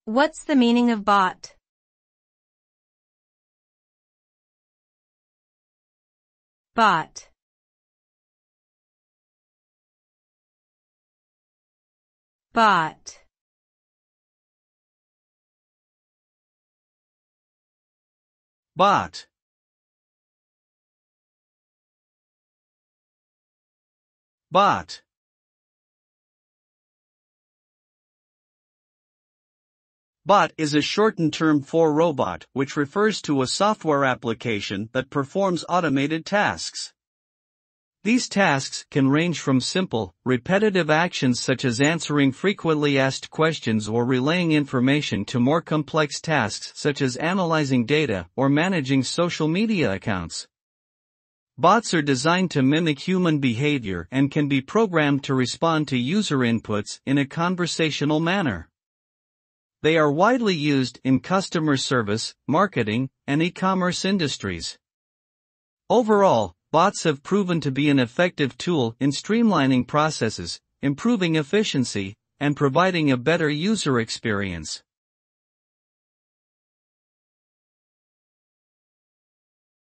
What's the meaning of bot? Bot. Bot. Bot. Bot. Bot is a shortened term for robot, which refers to a software application that performs automated tasks. These tasks can range from simple, repetitive actions such as answering frequently asked questions or relaying information to more complex tasks such as analyzing data or managing social media accounts. Bots are designed to mimic human behavior and can be programmed to respond to user inputs in a conversational manner. They are widely used in customer service, marketing, and e-commerce industries. Overall, bots have proven to be an effective tool in streamlining processes, improving efficiency, and providing a better user experience.